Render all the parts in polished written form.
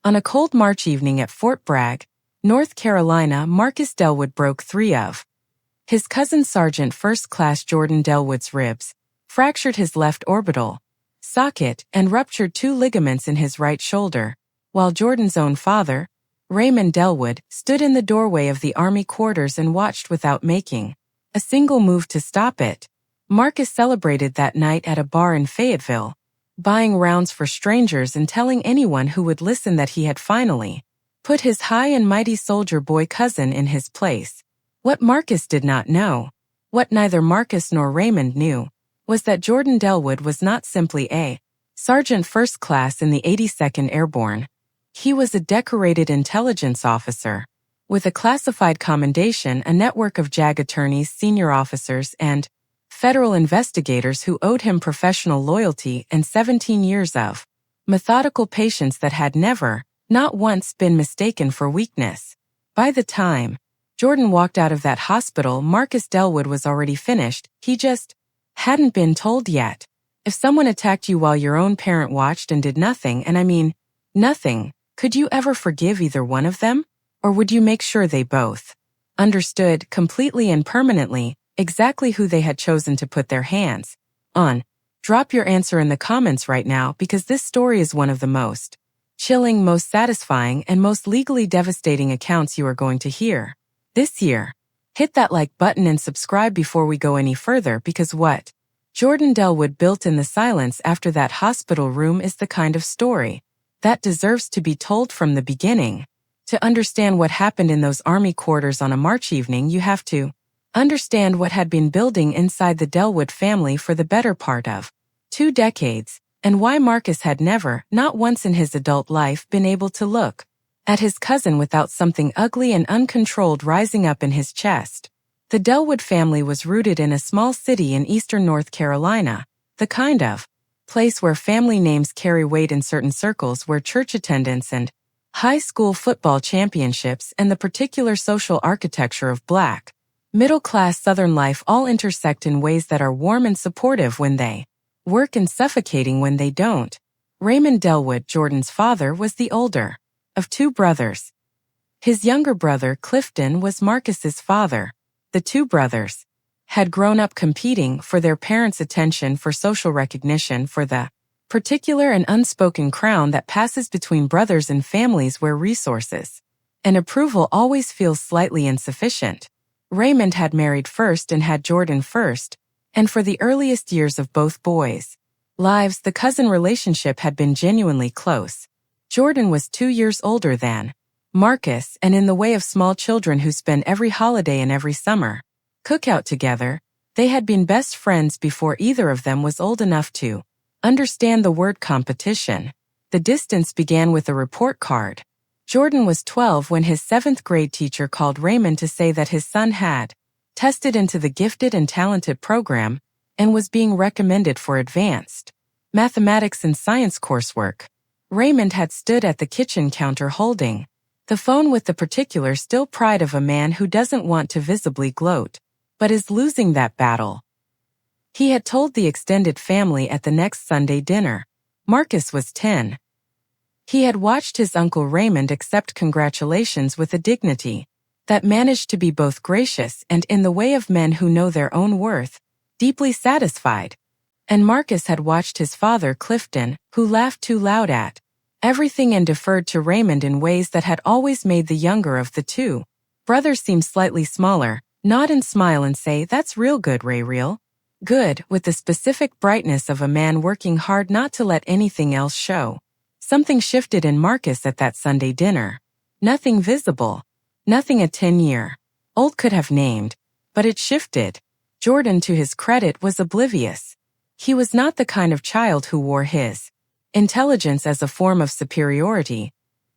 On a cold March evening at Fort Bragg, North Carolina, Marcus Dellwood broke three of his cousin Sergeant First Class Jordan Dellwood's ribs, fractured his left orbital socket, and ruptured two ligaments in his right shoulder, while Jordan's own father, Raymond Dellwood, stood in the doorway of the Army quarters and watched without making a single move to stop it. Marcus celebrated that night at a bar in Fayetteville, buying rounds for strangers and telling anyone who would listen that he had finally put his high and mighty soldier boy cousin in his place. What Marcus did not know, what neither Marcus nor Raymond knew, was that Jordan Dellwood was not simply a Sergeant First Class in the 82nd Airborne. He was a decorated intelligence officer, with a classified commendation, a network of JAG attorneys, senior officers, and federal investigators who owed him professional loyalty and 17 years of methodical patience that had never, not once, been mistaken for weakness. By the time Jordan walked out of that hospital, Marcus Dellwood was already finished. He just hadn't been told yet. If someone attacked you while your own parent watched and did nothing, and I mean nothing, could you ever forgive either one of them? Or would you make sure they both understood completely and permanently exactly who they had chosen to put their hands on? Drop your answer in the comments right now, because this story is one of the most chilling, most satisfying, and most legally devastating accounts you are going to hear this year. Hit that like button and subscribe before we go any further, because what Jordan Dellwood built in the silence after that hospital room is the kind of story that deserves to be told from the beginning. To understand what happened in those Army quarters on a March evening, you have to understand what had been building inside the Dellwood family for the better part of 2 decades, and why Marcus had never, not once in his adult life, been able to look at his cousin without something ugly and uncontrolled rising up in his chest. The Dellwood family was rooted in a small city in eastern North Carolina, the kind of place where family names carry weight in certain circles, where church attendance and high school football championships and the particular social architecture of black, middle-class Southern life all intersect in ways that are warm and supportive when they work and suffocating when they don't. Raymond Dellwood, Jordan's father, was the older of 2 brothers. His younger brother, Clifton, was Marcus's father. The 2 brothers had grown up competing for their parents' attention, for social recognition, for the particular and unspoken crown that passes between brothers and families where resources and approval always feels slightly insufficient. Raymond had married first and had Jordan first, and for the earliest years of both boys' lives, the cousin relationship had been genuinely close. Jordan was 2 years older than Marcus, and in the way of small children who spend every holiday and every summer cookout together, they had been best friends before either of them was old enough to understand the word competition. The distance began with a report card. Jordan was 12 when his 7th grade teacher called Raymond to say that his son had tested into the gifted and talented program and was being recommended for advanced mathematics and science coursework. Raymond had stood at the kitchen counter holding the phone with the particular still pride of a man who doesn't want to visibly gloat, but is losing that battle. He had told the extended family at the next Sunday dinner. Marcus was 10. He had watched his uncle Raymond accept congratulations with a dignity that managed to be both gracious and, in the way of men who know their own worth, deeply satisfied. And Marcus had watched his father Clifton, who laughed too loud at everything and deferred to Raymond in ways that had always made the younger of the 2 brothers seem slightly smaller, nod and smile and say, "That's real good, Ray, real good," with the specific brightness of a man working hard not to let anything else show. Something shifted in Marcus at that Sunday dinner. Nothing visible, nothing a 10-year-old could have named, but it shifted. Jordan, to his credit, was oblivious. He was not the kind of child who wore his intelligence as a form of superiority.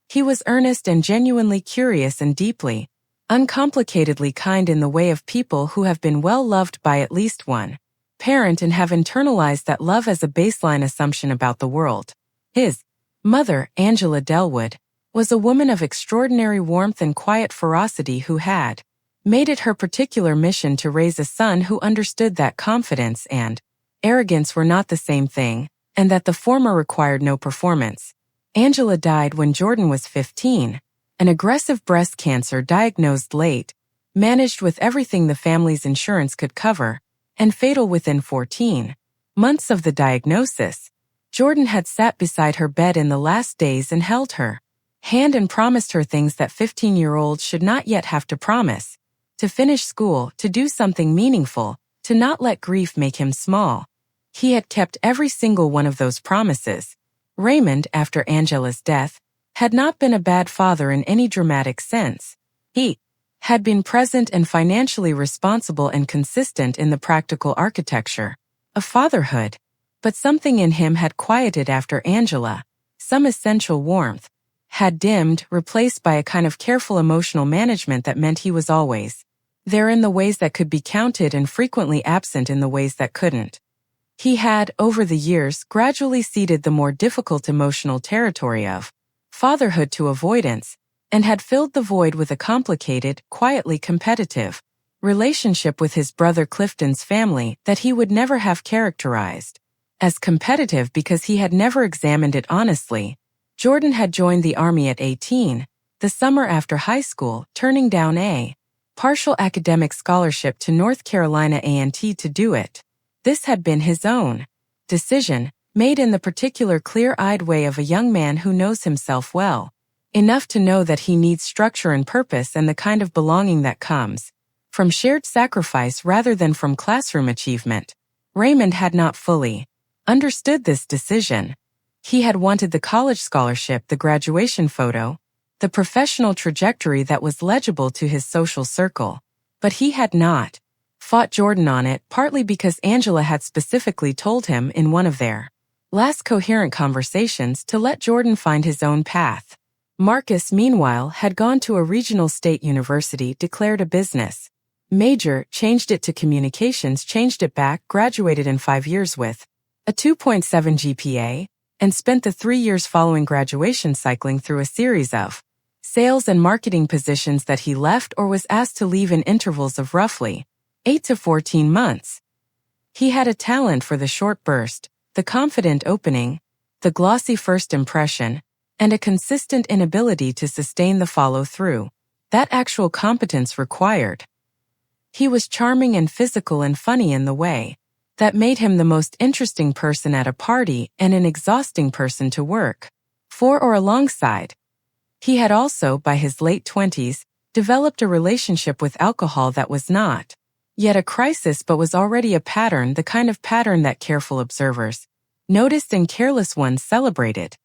He was earnest and genuinely curious and deeply, uncomplicatedly kind in the way of people who have been well loved by at least one parent and have internalized that love as a baseline assumption about the world. His mother, Angela Dellwood, was a woman of extraordinary warmth and quiet ferocity who had made it her particular mission to raise a son who understood that confidence and arrogance were not the same thing, and that the former required no performance. Angela died when Jordan was 15, an aggressive breast cancer diagnosed late, managed with everything the family's insurance could cover, and fatal within 14 months of the diagnosis. Jordan had sat beside her bed in the last days and held her hand and promised her things that 15-year-olds should not yet have to promise: to finish school, to do something meaningful, to not let grief make him small. He had kept every single one of those promises. Raymond, after Angela's death, had not been a bad father in any dramatic sense. He had been present and financially responsible and consistent in the practical architecture of fatherhood. But something in him had quieted after Angela. Some essential warmth had dimmed, replaced by a kind of careful emotional management that meant he was always there in the ways that could be counted and frequently absent in the ways that couldn't. He had, over the years, gradually ceded the more difficult emotional territory of fatherhood to avoidance, and had filled the void with a complicated, quietly competitive relationship with his brother Clifton's family that he would never have characterized as competitive because he had never examined it honestly. Jordan had joined the Army at 18, the summer after high school, turning down a partial academic scholarship to North Carolina A&T to do it. This had been his own decision, made in the particular clear-eyed way of a young man who knows himself well enough to know that he needs structure and purpose and the kind of belonging that comes from shared sacrifice rather than from classroom achievement. Raymond had not fully understood this decision. He had wanted the college scholarship, the graduation photo, the professional trajectory that was legible to his social circle. But he had not fought Jordan on it, partly because Angela had specifically told him in one of their last coherent conversations to let Jordan find his own path. Marcus, meanwhile, had gone to a regional state university, declared a business major, changed it to communications, changed it back, graduated in 5 years with a 2.7 GPA, and spent the 3 years following graduation cycling through a series of sales and marketing positions that he left or was asked to leave in intervals of roughly 8 to 14 months. He had a talent for the short burst, the confident opening, the glossy first impression, and a consistent inability to sustain the follow-through that actual competence required. He was charming and physical and funny in the way that made him the most interesting person at a party and an exhausting person to work for or alongside. He had also, by his late 20s, developed a relationship with alcohol that was not yet a crisis but was already a pattern, the kind of pattern that careful observers noticed and careless ones celebrated.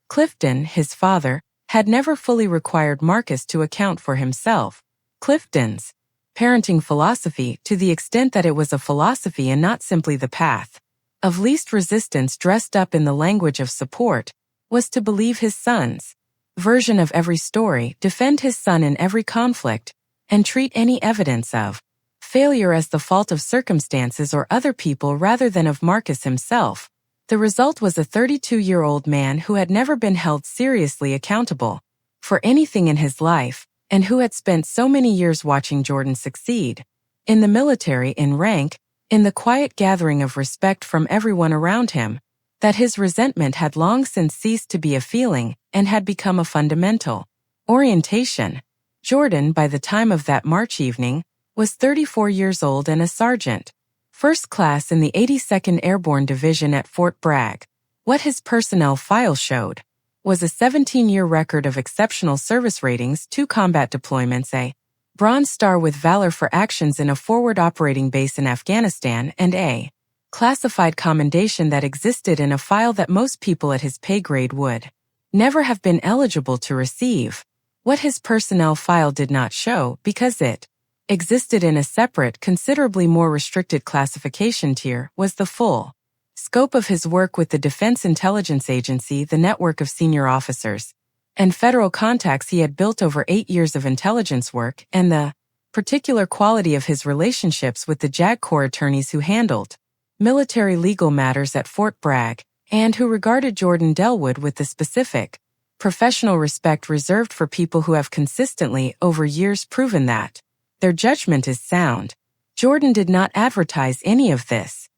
Clifton, his father, had never fully required Marcus to account for himself. Clifton's parenting philosophy, to the extent that it was a philosophy and not simply the path of least resistance dressed up in the language of support, was to believe his son's version of every story, defend his son in every conflict, and treat any evidence of failure as the fault of circumstances or other people rather than of Marcus himself. The result was a 32-year-old man who had never been held seriously accountable for anything in his life, and who had spent so many years watching Jordan succeed. In the military, in rank, in the quiet gathering of respect from everyone around him, that his resentment had long since ceased to be a feeling and had become a fundamental orientation. Jordan, by the time of that March evening, was 34 years old and a sergeant, first class in the 82nd Airborne Division at Fort Bragg. What his personnel file showed was a 17-year record of exceptional service ratings, 2 combat deployments, a Bronze Star with Valor for actions in a forward operating base in Afghanistan, and a classified commendation that existed in a file that most people at his pay grade would never have been eligible to receive. What his personnel file did not show, because it existed in a separate, considerably more restricted classification tier, was the full scope of his work with the Defense Intelligence Agency, the network of senior officers and federal contacts he had built over 8 years of intelligence work, and the particular quality of his relationships with the JAG Corps attorneys who handled military legal matters at Fort Bragg, and who regarded Jordan Dellwood with the specific professional respect reserved for people who have consistently, over years, proven that their judgment is sound. Jordan did not advertise any of this.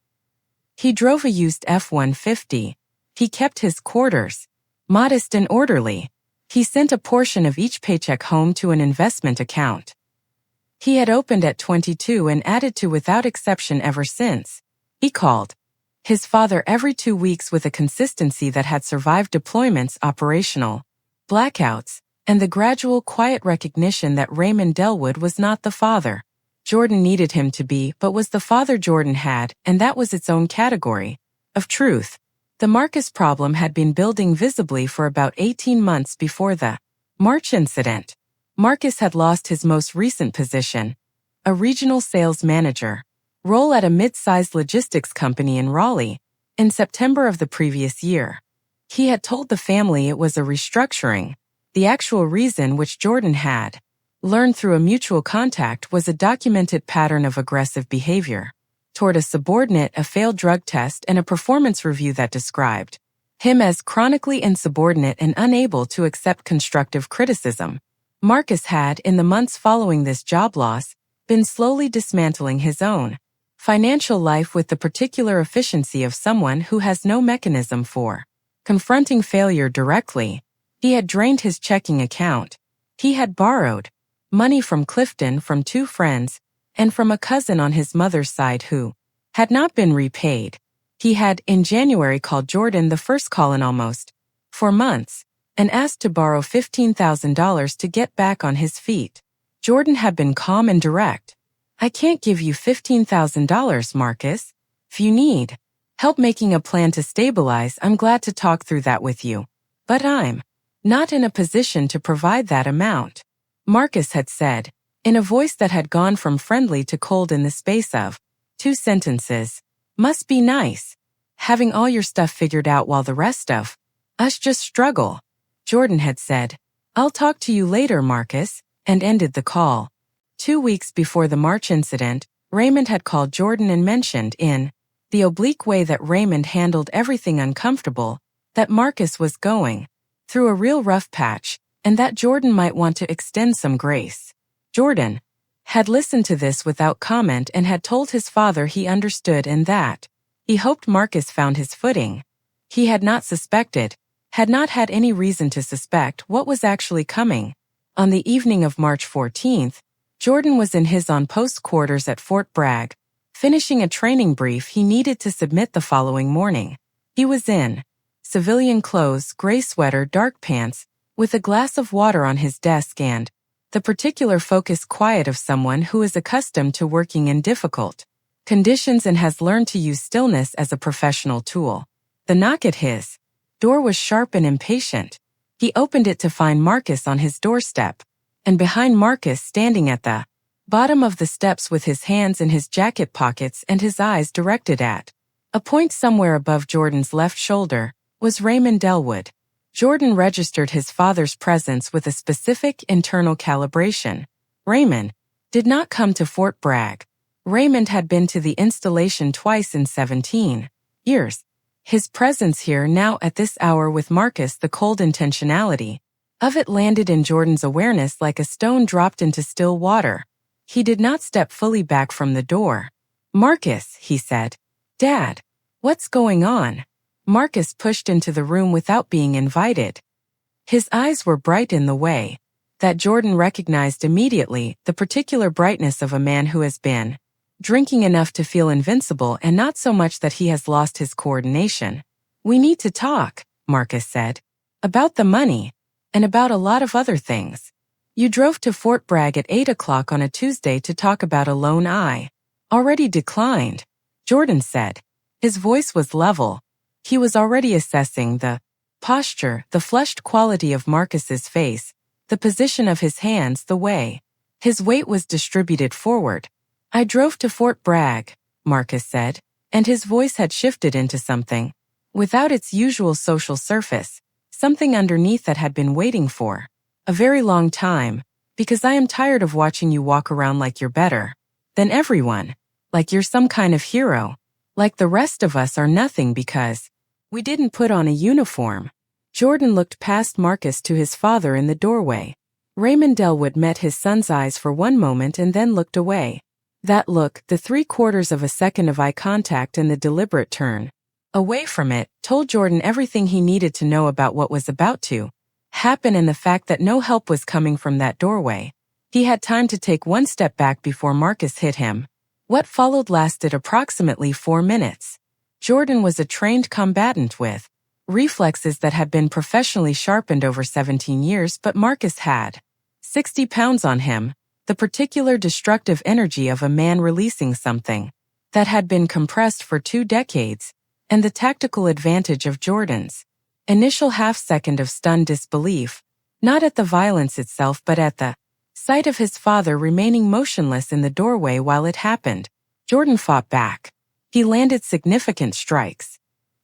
He drove a used F-150. He kept his quarters modest and orderly. He sent a portion of each paycheck home to an investment account he had opened at 22 and added to without exception ever since. He called his father every 2 weeks with a consistency that had survived deployments, operational blackouts, and the gradual quiet recognition that Raymond Dellwood was not the father Jordan needed him to be, but was the father Jordan had, and that was its own category of truth. The Marcus problem had been building visibly for about 18 months before the March incident. Marcus had lost his most recent position, a regional sales manager role at a mid-sized logistics company in Raleigh, in September of the previous year. He had told the family it was a restructuring. The actual reason, which Jordan had learned through a mutual contact, was a documented pattern of aggressive behavior toward a subordinate, a failed drug test, and a performance review that described him as chronically insubordinate and unable to accept constructive criticism. Marcus had, in the months following this job loss, been slowly dismantling his own financial life with the particular efficiency of someone who has no mechanism for confronting failure directly. He had drained his checking account. He had borrowed money from Clifton, from 2 friends, and from a cousin on his mother's side who had not been repaid. He had, in January, called Jordan, the first call in almost 4 months, and asked to borrow $15,000 to get back on his feet. Jordan had been calm and direct. "I can't give you $15,000, Marcus. If you need help making a plan to stabilize, I'm glad to talk through that with you. But I'm not in a position to provide that amount," Marcus had said, in a voice that had gone from friendly to cold in the space of 2 sentences. "Must be nice, having all your stuff figured out while the rest of us just struggle," Jordan had said. "I'll talk to you later, Marcus," and ended the call. 2 weeks before the March incident, Raymond had called Jordan and mentioned, in the oblique way that Raymond handled everything uncomfortable, that Marcus was going through a real rough patch, and that Jordan might want to extend some grace. Jordan had listened to this without comment and had told his father he understood and that he hoped Marcus found his footing. He had not suspected, had not had any reason to suspect, what was actually coming. On the evening of March 14th, Jordan was in his on-post quarters at Fort Bragg, finishing a training brief he needed to submit the following morning. He was in civilian clothes, gray sweater, dark pants, with a glass of water on his desk and the particular focused quiet of someone who is accustomed to working in difficult conditions and has learned to use stillness as a professional tool. The knock at his door was sharp and impatient. He opened it to find Marcus on his doorstep, and behind Marcus, standing at the bottom of the steps with his hands in his jacket pockets and his eyes directed at a point somewhere above Jordan's left shoulder, was Raymond Dellwood. Jordan registered his father's presence with a specific internal calibration. Raymond did not come to Fort Bragg. Raymond had been to the installation twice in 17 years. His presence here now at this hour with Marcus, the cold intentionality of it landed in Jordan's awareness like a stone dropped into still water. He did not step fully back from the door. "Marcus," he said. "Dad, what's going on?" Marcus pushed into the room without being invited. His eyes were bright in the way that Jordan recognized immediately, the particular brightness of a man who has been drinking enough to feel invincible and not so much that he has lost his coordination. "We need to talk," Marcus said. "About the money, and about a lot of other things. You drove to Fort Bragg at 8 o'clock on a Tuesday to talk about a loan I already declined," Jordan said. His voice was level. He was already assessing the posture, the flushed quality of Marcus's face, the position of his hands, the way his weight was distributed forward. "I drove to Fort Bragg," Marcus said, and his voice had shifted into something without its usual social surface, something underneath that had been waiting for a very long time, "because I am tired of watching you walk around like you're better than everyone, like you're some kind of hero, like the rest of us are nothing because we didn't put on a uniform." Jordan looked past Marcus to his father in the doorway. Raymond Dellwood met his son's eyes for one moment and then looked away. That look, the 3/4 of a second of eye contact and the deliberate turn, away from it, told Jordan everything he needed to know about what was about to happen and the fact that no help was coming from that doorway. He had time to take one step back before Marcus hit him. What followed lasted approximately 4 minutes. Jordan was a trained combatant with reflexes that had been professionally sharpened over 17 years, but Marcus had 60 pounds on him, the particular destructive energy of a man releasing something that had been compressed for 2 decades, and the tactical advantage of Jordan's initial half-second of stunned disbelief, not at the violence itself but at the sight of his father remaining motionless in the doorway while it happened. Jordan fought back. He landed significant strikes.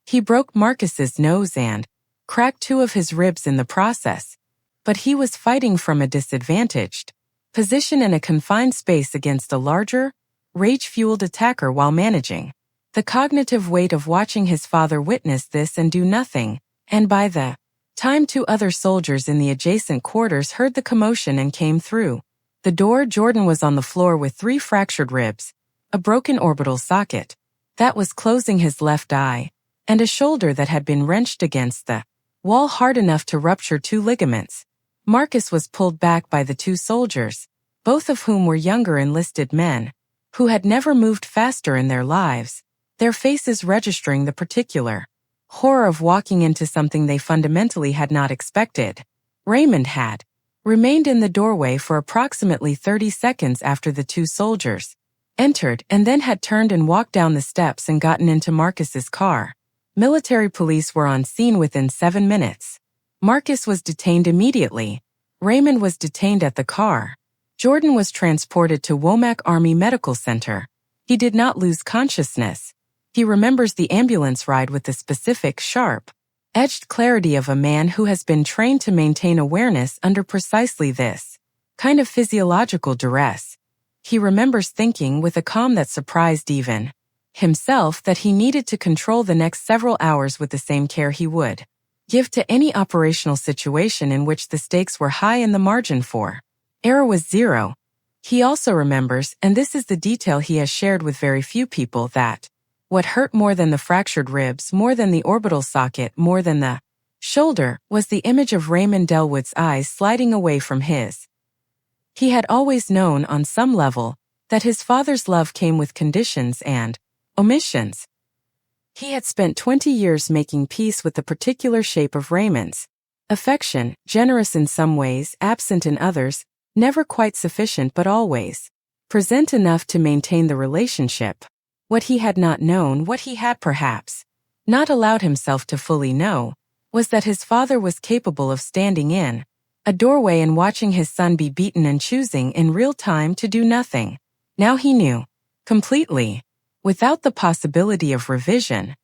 He broke Marcus's nose and cracked 2 of his ribs in the process, but he was fighting from a disadvantaged position in a confined space against a larger, rage-fueled attacker while managing the cognitive weight of watching his father witness this and do nothing, and by the time 2 other soldiers in the adjacent quarters heard the commotion and came through the door, Jordan was on the floor with 3 fractured ribs, a broken orbital socket that was closing his left eye, and a shoulder that had been wrenched against the wall hard enough to rupture 2 ligaments. Marcus was pulled back by the 2 soldiers, both of whom were younger enlisted men, who had never moved faster in their lives, their faces registering the particular horror of walking into something they fundamentally had not expected. Raymond had remained in the doorway for approximately 30 seconds after the 2 soldiers entered and then had turned and walked down the steps and gotten into Marcus's car. Military police were on scene within 7 minutes. Marcus was detained immediately. Raymond was detained at the car. Jordan was transported to Womack Army Medical Center. He did not lose consciousness. He remembers the ambulance ride with the specific, sharp-edged clarity of a man who has been trained to maintain awareness under precisely this kind of physiological duress. He remembers thinking with a calm that surprised even himself that he needed to control the next several hours with the same care he would give to any operational situation in which the stakes were high and the margin for error was 0. He also remembers, and this is the detail he has shared with very few people, that what hurt more than the fractured ribs, more than the orbital socket, more than the shoulder, was the image of Raymond Dellwood's eyes sliding away from his. He had always known on some level that his father's love came with conditions and omissions. He had spent 20 years making peace with the particular shape of Raymond's affection, generous in some ways, absent in others, never quite sufficient but always present enough to maintain the relationship. What he had not known, what he had perhaps not allowed himself to fully know, was that his father was capable of standing in a doorway and watching his son be beaten and choosing in real time to do nothing. Now he knew, completely, without the possibility of revision.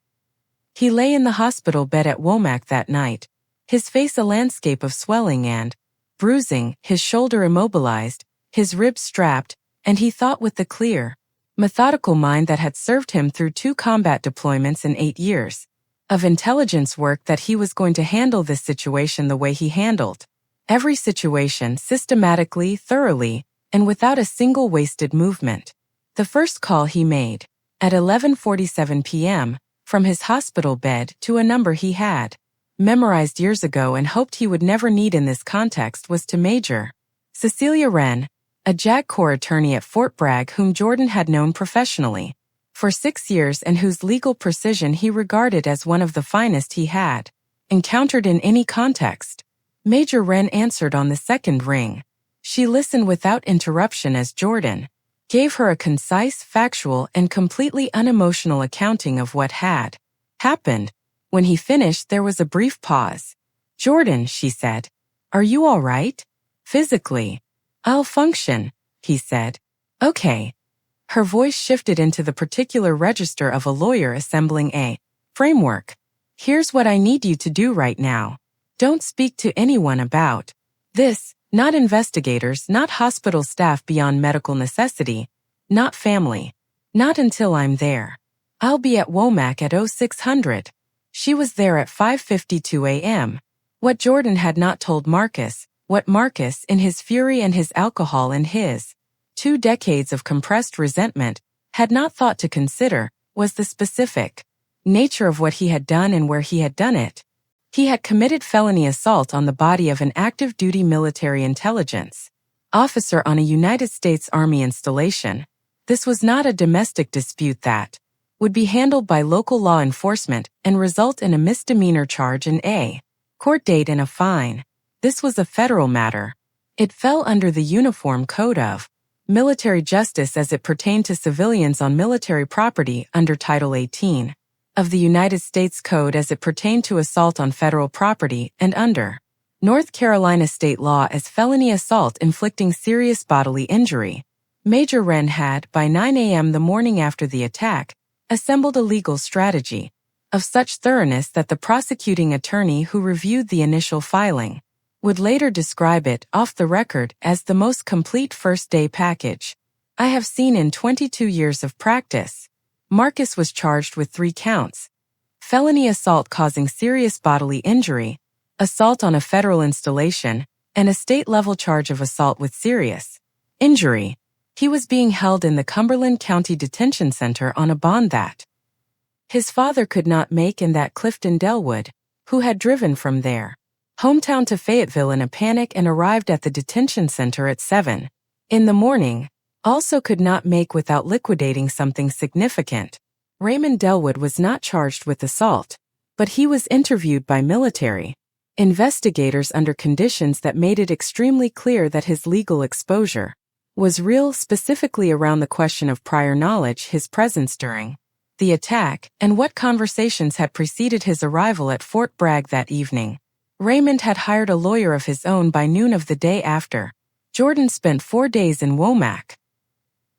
He lay in the hospital bed at Womack that night, his face a landscape of swelling and bruising, his shoulder immobilized, his ribs strapped, and he thought with the clear, methodical mind that had served him through 2 combat deployments in 8 years of intelligence work that he was going to handle this situation the way he handled every situation, systematically, thoroughly, and without a single wasted movement. The first call he made, at 11:47 p.m., from his hospital bed to a number he had memorized years ago and hoped he would never need in this context, was to Major Cecilia Wren, a JAG Corps attorney at Fort Bragg whom Jordan had known professionally for 6 years and whose legal precision he regarded as one of the finest he had encountered in any context. Major Wren answered on the second ring. She listened without interruption as Jordan gave her a concise, factual, and completely unemotional accounting of what had happened. When he finished, there was a brief pause. "Jordan," she said, "are you all right? Physically?" "I'll function," he said. "Okay." Her voice shifted into the particular register of a lawyer assembling a framework. "Here's what I need you to do right now. Don't speak to anyone about this, not investigators, not hospital staff beyond medical necessity, not family. Not until I'm there. I'll be at Womack at 0600. She was there at 5:52 a.m. What Jordan had not told Marcus, what Marcus, in his fury and his alcohol and his 2 decades of compressed resentment, had not thought to consider, was the specific nature of what he had done and where he had done it. He had committed felony assault on the body of an active duty military intelligence officer on a United States Army installation. This was not a domestic dispute that would be handled by local law enforcement and result in a misdemeanor charge and a court date and a fine. This was a federal matter. It fell under the Uniform Code of Military Justice as it pertained to civilians on military property under Title 18 of the United States Code as it pertained to assault on federal property and under North Carolina state law as felony assault inflicting serious bodily injury. Major Wren had, by 9 a.m. the morning after the attack, assembled a legal strategy of such thoroughness that the prosecuting attorney who reviewed the initial filing would later describe it off the record as the most complete first-day package I have seen in 22 years of practice. Marcus was charged with 3 counts: felony assault causing serious bodily injury, assault on a federal installation, and a state-level charge of assault with serious injury. He was being held in the Cumberland County Detention Center on a bond that his father could not make and that Clifton Dellwood, who had driven from their hometown to Fayetteville in a panic and arrived at the detention center at 7 in the morning, also could not make without liquidating something significant. Raymond Dellwood was not charged with assault, but he was interviewed by military investigators under conditions that made it extremely clear that his legal exposure was real, specifically around the question of prior knowledge, his presence during the attack, and what conversations had preceded his arrival at Fort Bragg that evening. Raymond had hired a lawyer of his own by noon of the day after. Jordan spent 4 days in Womack.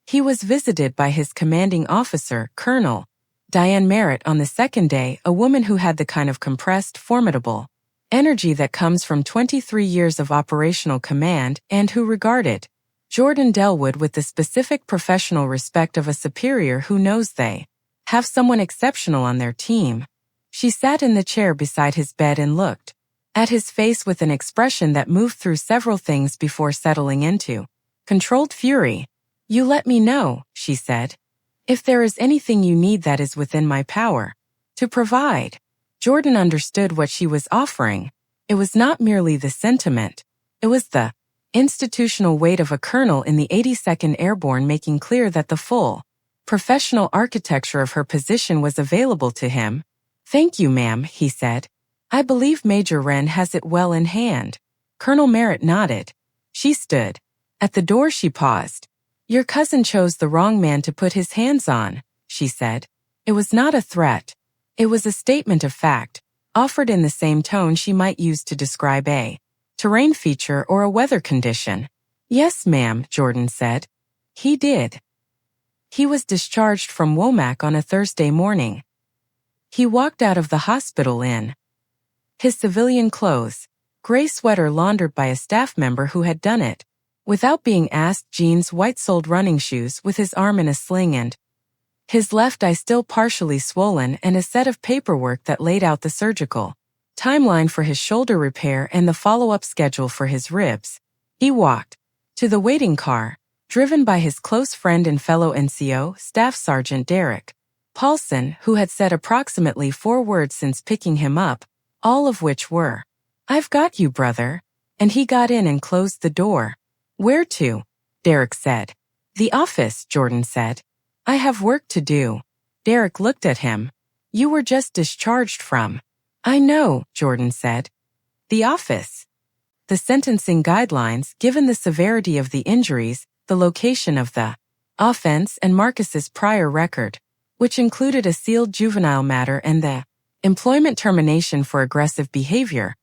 He was visited by his commanding officer, Colonel Diane Merritt, on the second day, a woman who had the kind of compressed, formidable energy that comes from 23 years of operational command and who regarded Jordan Dellwood with the specific professional respect of a superior who knows they have someone exceptional on their team. She sat in the chair beside his bed and looked at his face with an expression that moved through several things before settling into controlled fury. "You let me know," she said, "if there is anything you need that is within my power to provide." Jordan understood what she was offering. It was not merely the sentiment. It was the institutional weight of a colonel in the 82nd Airborne making clear that the full professional architecture of her position was available to him. "Thank you, ma'am," he said. "I believe Major Wren has it well in hand." Colonel Merritt nodded. She stood. At the door she paused. "Your cousin chose the wrong man to put his hands on," she said. It was not a threat. It was a statement of fact, offered in the same tone she might use to describe a terrain feature or a weather condition. "Yes, ma'am," Jordan said. He did. He was discharged from Womack on a Thursday morning. He walked out of the hospital in his civilian clothes, gray sweater laundered by a staff member who had done it, without being asked, jeans, white-soled running shoes with his arm in a sling and his left eye still partially swollen, and a set of paperwork that laid out the surgical timeline for his shoulder repair and the follow-up schedule for his ribs. He walked to the waiting car, driven by his close friend and fellow NCO, Staff Sergeant Derek Paulson, who had said approximately 4 words since picking him up, all of which were, "I've got you, brother," and he got in and closed the door. "Where to?" Derek said. "The office," Jordan said. "I have work to do." Derek looked at him. "You were just discharged from—" "I know," Jordan said. "The office." The sentencing guidelines, given the severity of the injuries, the location of the offense, and Marcus's prior record, which included a sealed juvenile matter and the employment termination for aggressive behavior,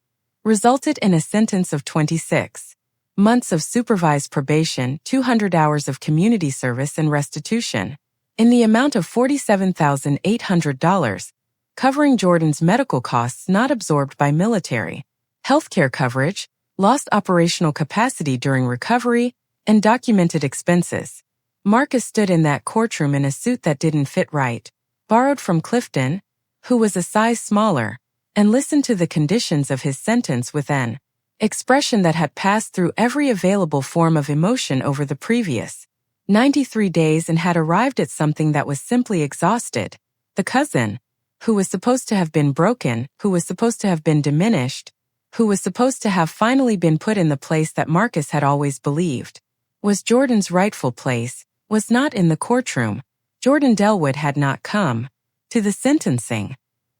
resulted in a sentence of 26 months of supervised probation, 200 hours of community service and restitution, in the amount of $47,800, covering Jordan's medical costs not absorbed by military healthcare coverage, lost operational capacity during recovery, and documented expenses. Marcus stood in that courtroom in a suit that didn't fit right, borrowed from Clifton, who was a size smaller, and listened to the conditions of his sentence with an expression that had passed through every available form of emotion over the previous 93 days and had arrived at something that was simply exhausted. The cousin who was supposed to have been broken, who was supposed to have been diminished, who was supposed to have finally been put in the place that Marcus had always believed was Jordan's rightful place, was not in the courtroom. Jordan Dellwood had not come to the sentencing.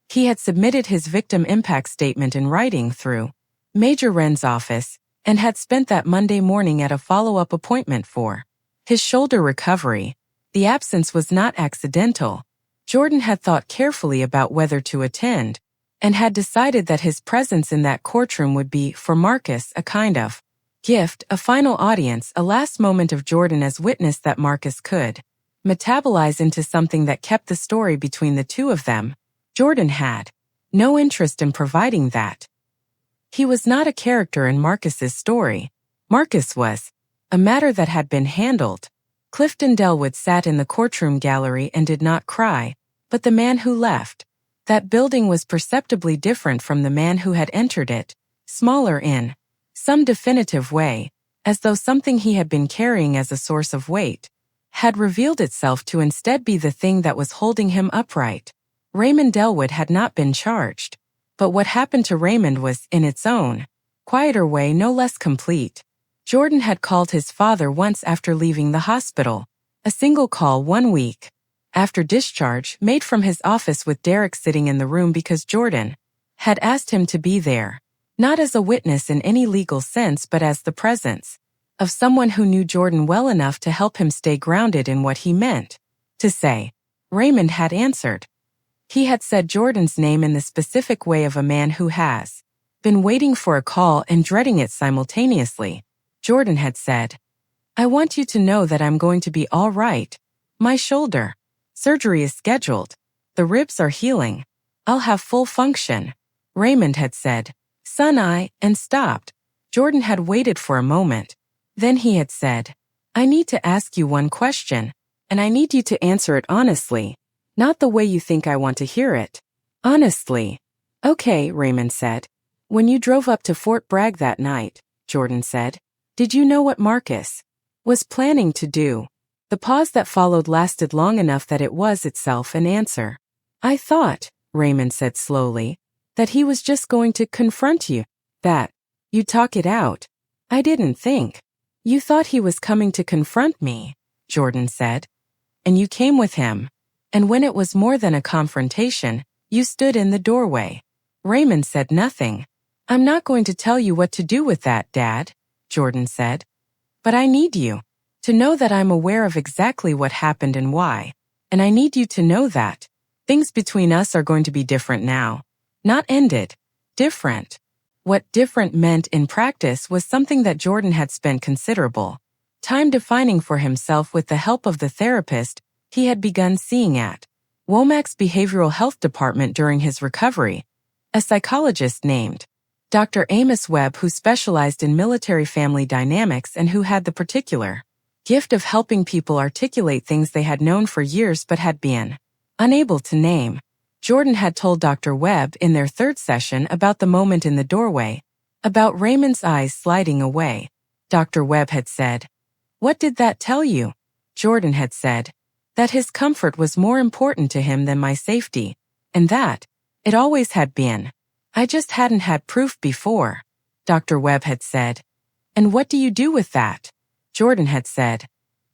He had submitted his victim impact statement in writing through Major Wren's office and had spent that Monday morning at a follow-up appointment for his shoulder recovery. The absence was not accidental. Jordan had thought carefully about whether to attend and had decided that his presence in that courtroom would be, for Marcus, a kind of gift, a final audience, a last moment of Jordan as witness that Marcus could metabolize into something that kept the story between the two of them. Jordan had no interest in providing that. He was not a character in Marcus's story. Marcus was a matter that had been handled. Clifton Dellwood sat in the courtroom gallery and did not cry, but the man who left that building was perceptibly different from the man who had entered it, smaller in some definitive way, as though something he had been carrying as a source of weight had revealed itself to instead be the thing that was holding him upright. Raymond Dellwood had not been charged, but what happened to Raymond was, in its own quieter way, no less complete. Jordan had called his father once after leaving the hospital, a single call 1 week after discharge, made from his office with Derek sitting in the room because Jordan had asked him to be there, not as a witness in any legal sense but as the presence of someone who knew Jordan well enough to help him stay grounded in what he meant to say. Raymond had answered. He had said Jordan's name in the specific way of a man who has been waiting for a call and dreading it simultaneously. Jordan had said, "I want you to know that I'm going to be all right. My shoulder surgery is scheduled. The ribs are healing. I'll have full function." Raymond had said, "Son, and stopped." Jordan had waited for a moment. Then he had said, "I need to ask you one question, and I need you to answer it honestly, not the way you think I want to hear it. Honestly." "Okay," Raymond said. "When you drove up to Fort Bragg that night," Jordan said, "did you know what Marcus was planning to do?" The pause that followed lasted long enough that it was itself an answer. "I thought," Raymond said slowly, "that he was just going to confront you, that you'd talk it out. I didn't think you thought he was coming to confront me," Jordan said. "And you came with him. And when it was more than a confrontation, you stood in the doorway." Raymond said nothing. "I'm not going to tell you what to do with that, Dad," Jordan said. "But I need you to know that I'm aware of exactly what happened and why. And I need you to know that things between us are going to be different now. Not ended. Different." What different meant in practice was something that Jordan had spent considerable time defining for himself with the help of the therapist he had begun seeing at Womack's Behavioral Health Department during his recovery, a psychologist named Dr. Amos Webb, who specialized in military family dynamics and who had the particular gift of helping people articulate things they had known for years but had been unable to name. Jordan had told Dr. Webb in their third session about the moment in the doorway, about Raymond's eyes sliding away. Dr. Webb had said, "What did that tell you?" Jordan had said, "That his comfort was more important to him than my safety, and that it always had been. I just hadn't had proof before." Dr. Webb had said, "And what do you do with that?" Jordan had said,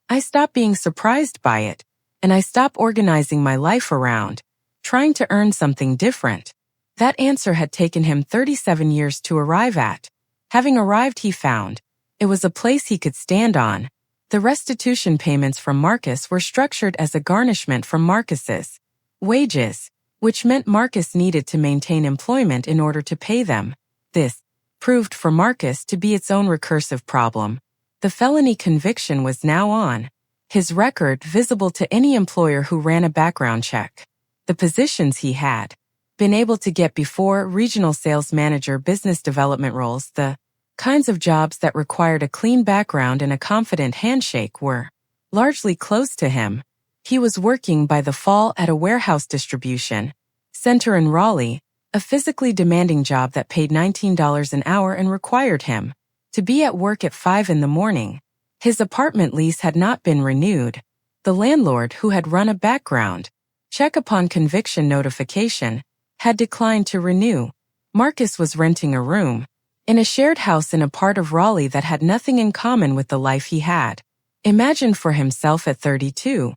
"I stopped being surprised by it, and I stopped organizing my life around trying to earn something different." That answer had taken him 37 years to arrive at. Having arrived, he found it was a place he could stand on. The restitution payments from Marcus were structured as a garnishment from Marcus's wages, which meant Marcus needed to maintain employment in order to pay them. This proved for Marcus to be its own recursive problem. The felony conviction was now on his record, visible to any employer who ran a background check. The positions he had been able to get before, regional sales manager, business development roles, the kinds of jobs that required a clean background and a confident handshake, were largely closed to him. He was working by the fall at a warehouse distribution center in Raleigh, a physically demanding job that paid $19 an hour and required him to be at work at 5 in the morning. His apartment lease had not been renewed. The landlord, who had run a background check upon conviction notification, had declined to renew. Marcus was renting a room in a shared house in a part of Raleigh that had nothing in common with the life he had imagined for himself at 32.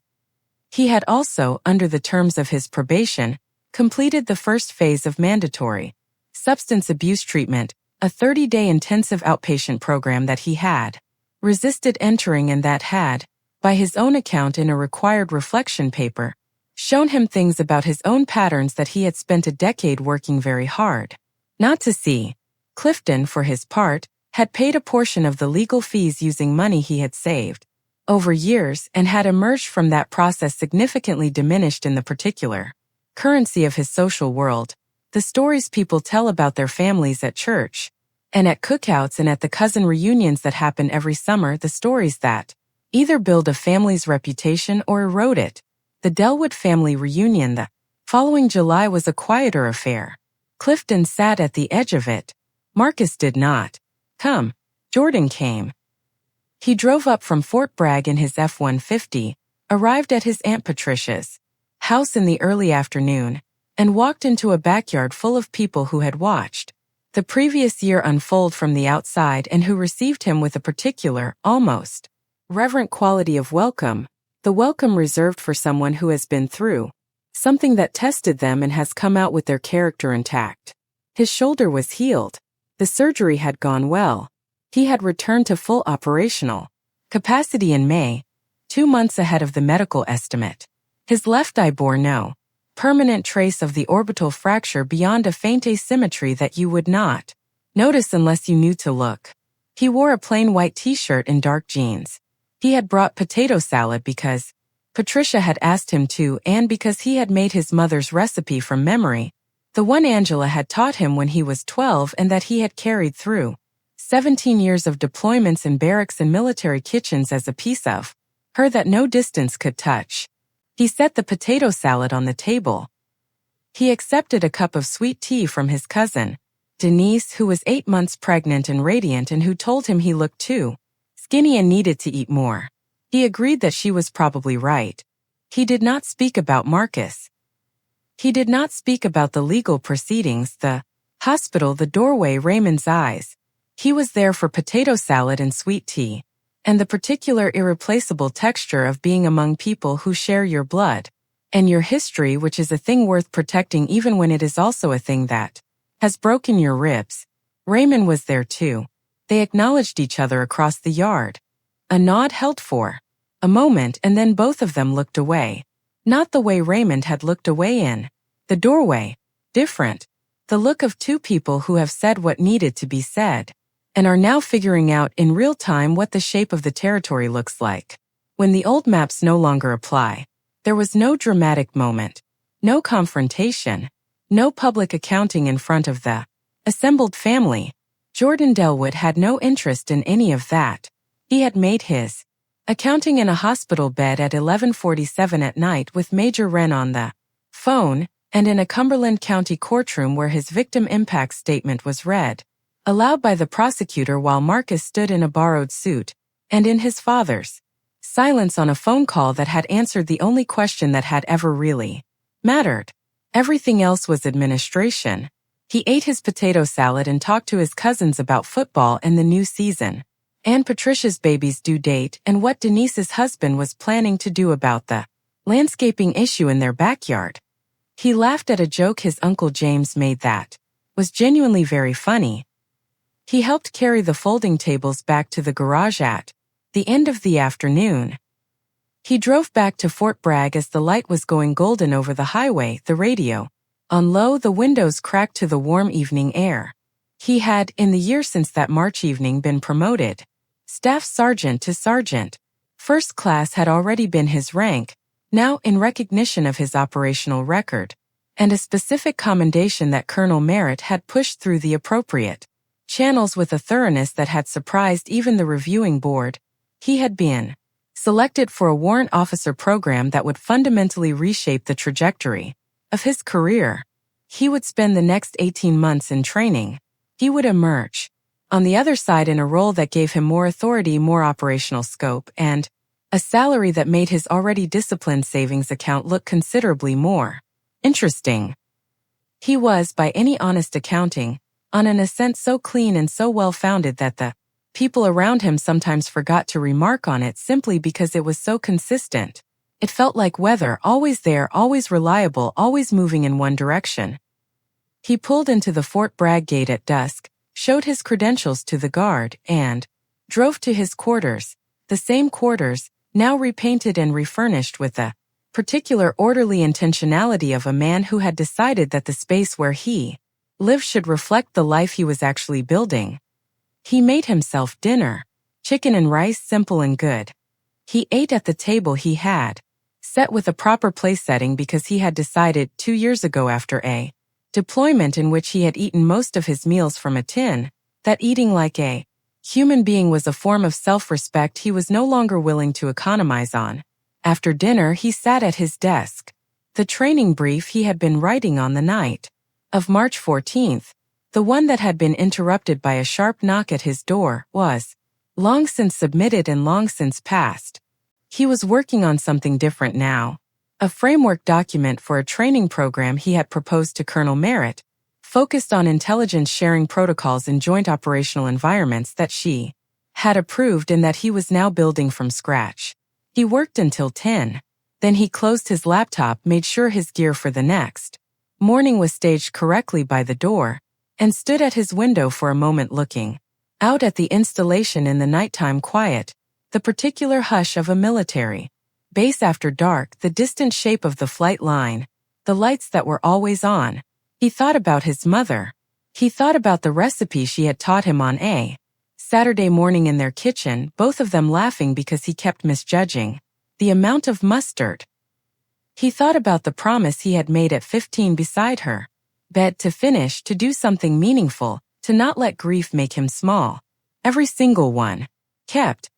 He had also, under the terms of his probation, completed the first phase of mandatory substance abuse treatment, a 30-day intensive outpatient program that he had resisted entering and that had, by his own account in a required reflection paper, shown him things about his own patterns that he had spent a decade working very hard not to see. Clifton, for his part, had paid a portion of the legal fees using money he had saved over years and had emerged from that process significantly diminished in the particular currency of his social world, the stories people tell about their families at church and at cookouts and at the cousin reunions that happen every summer, the stories that either build a family's reputation or erode it. The Dellwood family reunion the following July was a quieter affair. Clifton sat at the edge of it. Marcus did not come. Jordan came. He drove up from Fort Bragg in his F-150, arrived at his Aunt Patricia's house in the early afternoon, and walked into a backyard full of people who had watched the previous year unfold from the outside and who received him with a particular, almost reverent quality of welcome, the welcome reserved for someone who has been through something that tested them and has come out with their character intact. His shoulder was healed. The surgery had gone well. He had returned to full operational capacity in May, 2 months ahead of the medical estimate. His left eye bore no permanent trace of the orbital fracture beyond a faint asymmetry that you would not notice unless you knew to look. He wore a plain white t-shirt and dark jeans. He had brought potato salad because Patricia had asked him to and because he had made his mother's recipe from memory, the one Angela had taught him when he was 12 and that he had carried through 17 years of deployments in barracks and military kitchens as a piece of her that no distance could touch. He set the potato salad on the table. He accepted a cup of sweet tea from his cousin, Denise, who was 8 months pregnant and radiant and who told him he looked too skinny and needed to eat more. He agreed that she was probably right. He did not speak about Marcus. He did not speak about the legal proceedings, the hospital, the doorway, Raymond's eyes. He was there for potato salad and sweet tea, and the particular irreplaceable texture of being among people who share your blood and your history, which is a thing worth protecting even when it is also a thing that has broken your ribs. Raymond was there too. They acknowledged each other across the yard. A nod held for a moment and then both of them looked away. Not the way Raymond had looked away in the doorway. Different. The look of two people who have said what needed to be said and are now figuring out in real time what the shape of the territory looks like. When the old maps no longer apply, there was no dramatic moment, no confrontation, no public accounting in front of the assembled family. Jordan Dellwood had no interest in any of that. He had made his accounting in a hospital bed at 11:47 at night with Major Wren on the phone and in a Cumberland County courtroom where his victim impact statement was read aloud by the prosecutor while Marcus stood in a borrowed suit and in his father's silence on a phone call that had answered the only question that had ever really mattered. Everything else was administration. He ate his potato salad and talked to his cousins about football and the new season, and Patricia's baby's due date and what Denise's husband was planning to do about the landscaping issue in their backyard. He laughed at a joke his Uncle James made that was genuinely very funny. He helped carry the folding tables back to the garage at the end of the afternoon. He drove back to Fort Bragg as the light was going golden over the highway, the radio on low, the windows cracked to the warm evening air. He had, in the year since that March evening, been promoted staff sergeant to sergeant. First class had already been his rank, now in recognition of his operational record, and a specific commendation that Colonel Merritt had pushed through the appropriate channels with a thoroughness that had surprised even the reviewing board. He had been selected for a warrant officer program that would fundamentally reshape the trajectory of his career. He would spend the next 18 months in training. He would emerge on the other side in a role that gave him more authority, more operational scope, and A salary that made his already disciplined savings account look considerably more interesting. He was, by any honest accounting, on an ascent so clean and so well-founded that the people around him sometimes forgot to remark on it simply because it was so consistent. It felt like weather, always there, always reliable, always moving in one direction. He pulled into the Fort Bragg gate at dusk, showed his credentials to the guard, and drove to his quarters, the same quarters, now repainted and refurnished with the particular orderly intentionality of a man who had decided that the space where he lived should reflect the life he was actually building. He made himself dinner, chicken and rice, simple and good. He ate at the table he had set with a proper place setting because he had decided 2 years ago, after a deployment in which he had eaten most of his meals from a tin, that eating like a human being was a form of self-respect he was no longer willing to economize on. After dinner he sat at his desk. The training brief he had been writing on the night of March 14th, the one that had been interrupted by a sharp knock at his door, was long since submitted and long since passed. He was working on something different now. A framework document for a training program he had proposed to Colonel Merritt, focused on intelligence sharing protocols in joint operational environments that she had approved and that he was now building from scratch. He worked until 10. Then he closed his laptop, made sure his gear for the next morning was staged correctly by the door, and stood at his window for a moment looking out at the installation in the nighttime quiet, the particular hush of a military base after dark, the distant shape of the flight line, the lights that were always on. He thought about his mother. He thought about the recipe she had taught him on a Saturday morning in their kitchen, both of them laughing because he kept misjudging the amount of mustard. He thought about the promise he had made at 15 beside her bed to finish, to do something meaningful, to not let grief make him small. Every single one kept.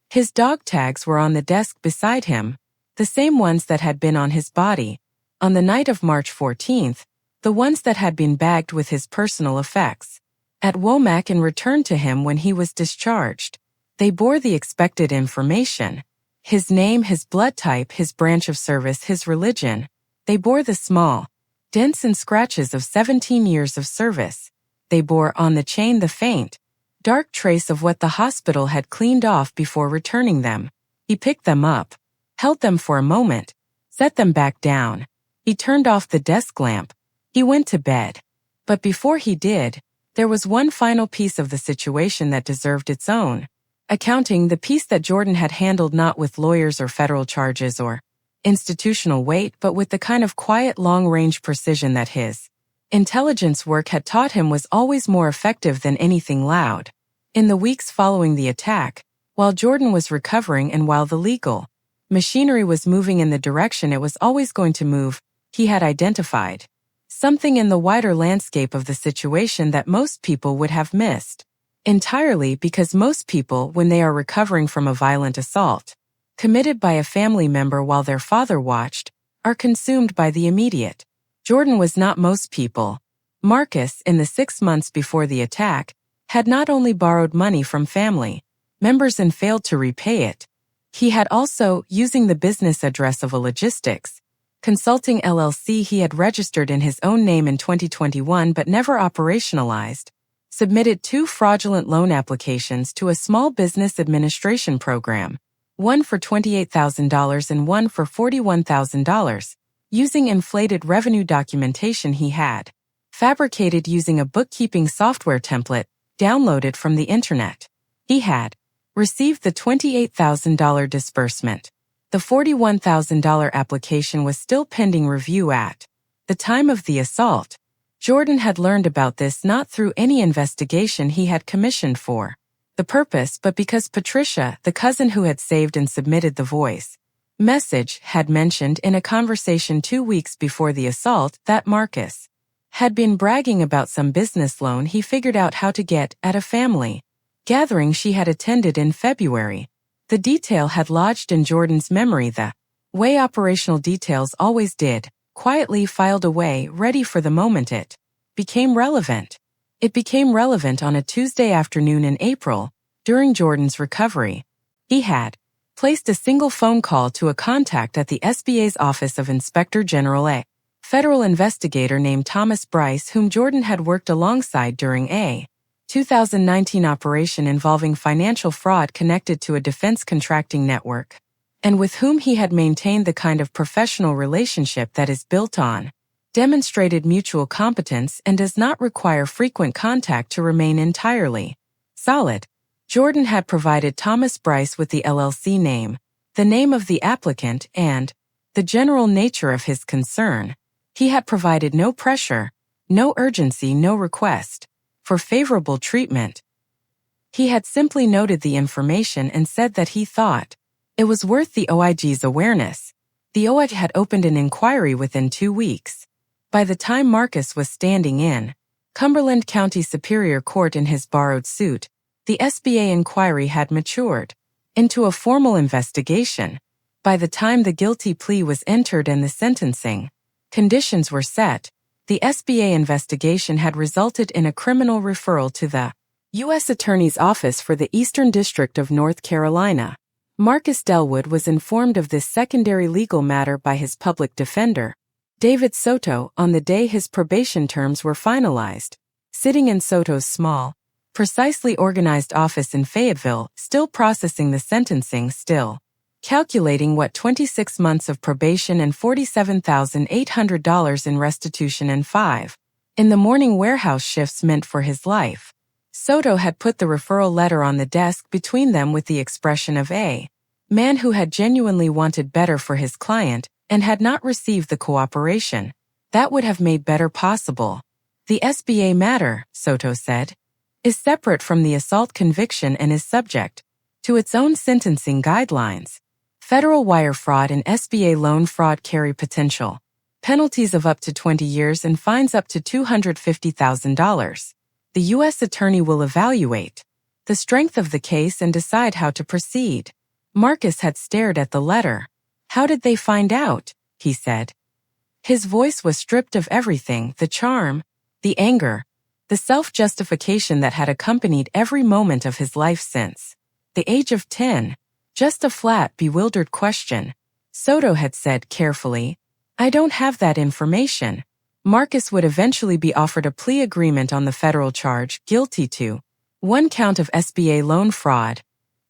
His dog tags were on the desk beside him, the same ones that had been on his body on the night of March 14th, the ones that had been bagged with his personal effects at Womack and returned to him when he was discharged. They bore the expected information: his name, his blood type, his branch of service, his religion. They bore the small dents and scratches of 17 years of service. They bore on the chain the faint, dark trace of what the hospital had cleaned off before returning them. He picked them up, held them for a moment, set them back down. He turned off the desk lamp. He went to bed. But before he did, there was one final piece of the situation that deserved its own accounting, the piece that Jordan had handled not with lawyers or federal charges or institutional weight, but with the kind of quiet, long-range precision that his intelligence work had taught him was always more effective than anything loud. In the weeks following the attack, while Jordan was recovering and while the legal machinery was moving in the direction it was always going to move, he had identified something in the wider landscape of the situation that most people would have missed entirely, because most people, when they are recovering from a violent assault committed by a family member while their father watched, are consumed by the immediate. Jordan was not most people. Marcus, in the 6 months before the attack, had not only borrowed money from family members and failed to repay it, he had also, using the business address of a logistics consulting LLC he had registered in his own name in 2021 but never operationalized, submitted 2 fraudulent loan applications to a small business administration program, one for $28,000 and one for $41,000, using inflated revenue documentation he had fabricated using a bookkeeping software template downloaded from the internet. He had received the $28,000 disbursement. The $41,000 application was still pending review at the time of the assault. Jordan had learned about this not through any investigation he had commissioned for the purpose, but because Patricia, the cousin who had saved and submitted the voice message, had mentioned in a conversation 2 weeks before the assault that Marcus had been bragging about some business loan he figured out how to get at a family gathering she had attended in February. The detail had lodged in Jordan's memory the way operational details always did, quietly filed away, ready for the moment it became relevant. It became relevant on a Tuesday afternoon in April, during Jordan's recovery. He had placed a single phone call to a contact at the SBA's Office of Inspector General, a federal investigator named Thomas Bryce, whom Jordan had worked alongside during a 2019 operation involving financial fraud connected to a defense contracting network, and with whom he had maintained the kind of professional relationship that is built on demonstrated mutual competence and does not require frequent contact to remain entirely solid. Jordan had provided Thomas Bryce with the LLC name, the name of the applicant, and the general nature of his concern. He had provided no pressure, no urgency, no request for favorable treatment. He had simply noted the information and said that he thought it was worth the OIG's awareness. The OIG had opened an inquiry within 2 weeks. By the time Marcus was standing in Cumberland County Superior Court in his borrowed suit, the SBA inquiry had matured into a formal investigation. By the time the guilty plea was entered and the sentencing conditions were set, the SBA investigation had resulted in a criminal referral to the U.S. Attorney's Office for the Eastern District of North Carolina. Marcus Dellwood was informed of this secondary legal matter by his public defender, David Soto, on the day his probation terms were finalized. Sitting in Soto's small, precisely organized office in Fayetteville, still processing the sentencing, still calculating what 26 months of probation and $47,800 in restitution and 5 in the morning warehouse shifts meant for his life. Soto had put the referral letter on the desk between them with the expression of a man who had genuinely wanted better for his client and had not received the cooperation that would have made better possible. The SBA matter, Soto said, is separate from the assault conviction and is subject to its own sentencing guidelines. Federal wire fraud and SBA loan fraud carry potential penalties of up to 20 years and fines up to $250,000. The U.S. Attorney will evaluate the strength of the case and decide how to proceed. Marcus had stared at the letter. How did they find out? He said. His voice was stripped of everything, the charm, the anger, the self-justification that had accompanied every moment of his life since the age of 10. Just a flat, bewildered question. Soto had said carefully, "I don't have that information." Marcus would eventually be offered a plea agreement on the federal charge, guilty to 1 count of SBA loan fraud,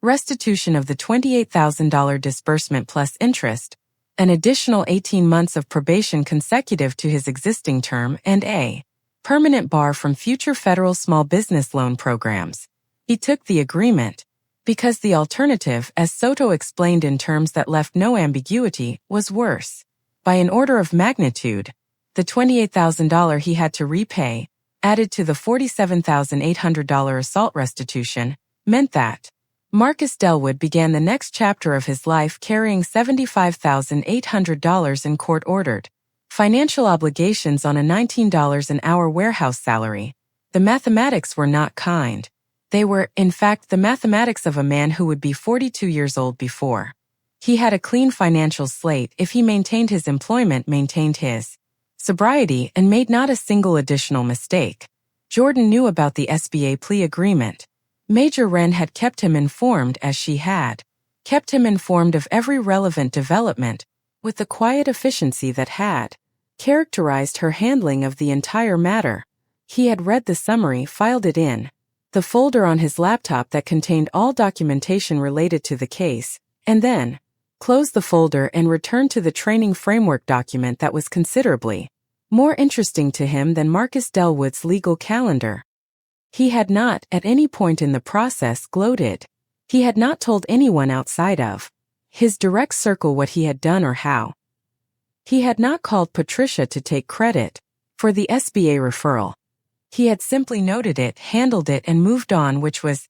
restitution of the $28,000 disbursement plus interest, an additional 18 months of probation consecutive to his existing term, and a permanent bar from future federal small business loan programs. He took the agreement because the alternative, as Soto explained in terms that left no ambiguity, was worse. By an order of magnitude, the $28,000 he had to repay, added to the $47,800 assault restitution, meant that Marcus Dellwood began the next chapter of his life carrying $75,800 in court-ordered financial obligations on a $19 an hour warehouse salary. The mathematics were not kind. They were, in fact, the mathematics of a man who would be 42 years old before he had a clean financial slate if he maintained his employment, maintained his sobriety, and made not a single additional mistake. Jordan knew about the SBA plea agreement. Major Wren had kept him informed, as she had kept him informed of every relevant development, with the quiet efficiency that had characterized her handling of the entire matter. He had read the summary, filed it in the folder on his laptop that contained all documentation related to the case, and then closed the folder and returned to the training framework document that was considerably more interesting to him than Marcus Dellwood's legal calendar. He had not, at any point in the process, gloated. He had not told anyone outside of his direct circle what he had done or how. He had not called Patricia to take credit for the SBA referral. He had simply noted it, handled it, and moved on, which was,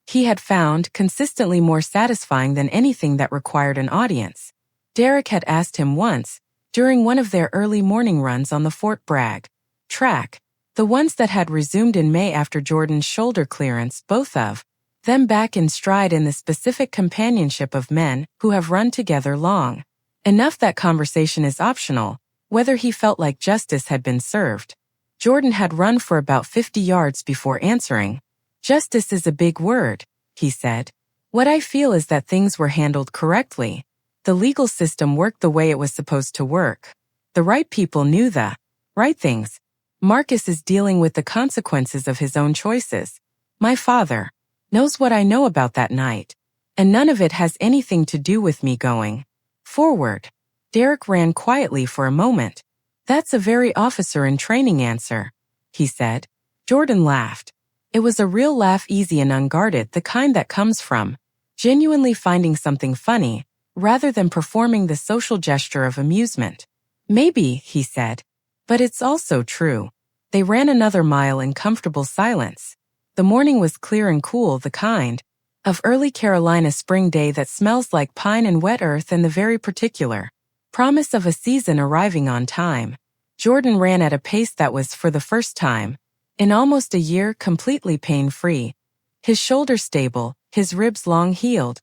he had found, consistently more satisfying than anything that required an audience. Derek had asked him once, during one of their early morning runs on the Fort Bragg track, the ones that had resumed in May after Jordan's shoulder clearance, both of them back in stride in the specific companionship of men who have run together long enough that conversation is optional, whether he felt like justice had been served. Jordan had run for about 50 yards before answering. "Justice is a big word," he said. What I feel is that things were handled correctly. The legal system worked the way it was supposed to work. The right people knew the right things. Marcus is dealing with the consequences of his own choices. My father knows what I know about that night, and none of it has anything to do with me going forward. Derek ran quietly for a moment. That's a very officer-in-training answer, he said. Jordan laughed. It was a real laugh, easy and unguarded, the kind that comes from genuinely finding something funny, rather than performing the social gesture of amusement. Maybe, he said. But it's also true. They ran another mile in comfortable silence. The morning was clear and cool, the kind of early Carolina spring day that smells like pine and wet earth, and the very particular promise of a season arriving on time. Jordan ran at a pace that was, for the first time in almost a year, completely pain-free. His shoulders stable, his ribs long healed.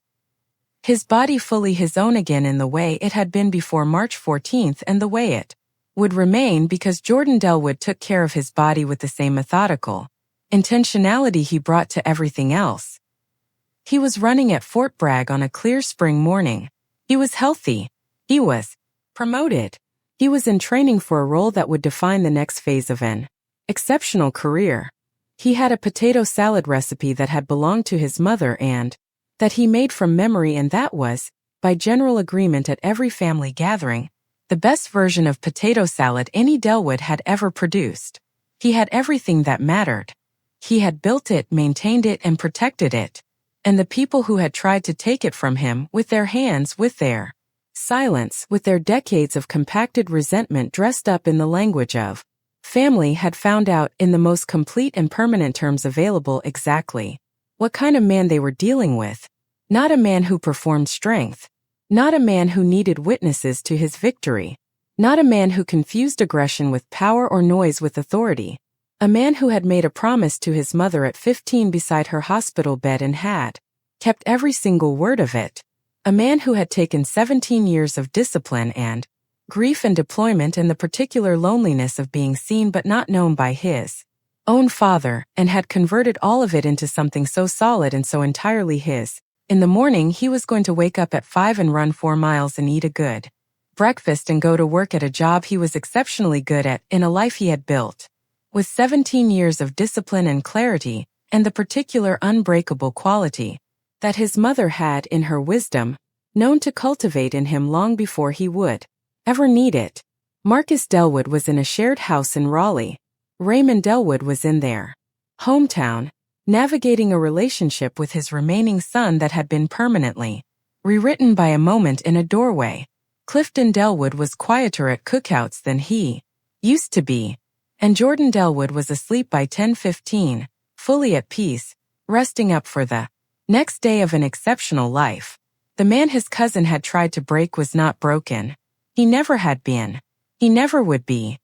His body fully his own again in the way it had been before March 14th, and the way it would remain, because Jordan Dellwood took care of his body with the same methodical intentionality he brought to everything else. He was running at Fort Bragg on a clear spring morning. He was healthy. He was promoted. He was in training for a role that would define the next phase of an exceptional career. He had a potato salad recipe that had belonged to his mother and that he made from memory, and that was, by general agreement at every family gathering, the best version of potato salad any Dellwood had ever produced. He had everything that mattered. He had built it, maintained it, and protected it. And the people who had tried to take it from him, with their hands, with their silence, with their decades of compacted resentment dressed up in the language of family, had found out, in the most complete and permanent terms available, exactly what kind of man they were dealing with. Not a man who performed strength. Not a man who needed witnesses to his victory. Not a man who confused aggression with power or noise with authority. A man who had made a promise to his mother at 15 beside her hospital bed and had kept every single word of it. A man who had taken 17 years of discipline and grief and deployment and the particular loneliness of being seen but not known by his own father, and had converted all of it into something so solid and so entirely his. In the morning he was going to wake up at 5 and run 4 miles and eat a good breakfast and go to work at a job he was exceptionally good at, in a life he had built with 17 years of discipline and clarity, and the particular unbreakable quality that his mother had, in her wisdom, known to cultivate in him long before he would ever need it. Marcus Dellwood was in a shared house in Raleigh. Raymond Dellwood was in their hometown, navigating a relationship with his remaining son that had been permanently rewritten by a moment in a doorway. Clifton Dellwood was quieter at cookouts than he used to be, and Jordan Dellwood was asleep by 10:15, fully at peace, resting up for the next day of an exceptional life. The man his cousin had tried to break was not broken. He never had been. He never would be.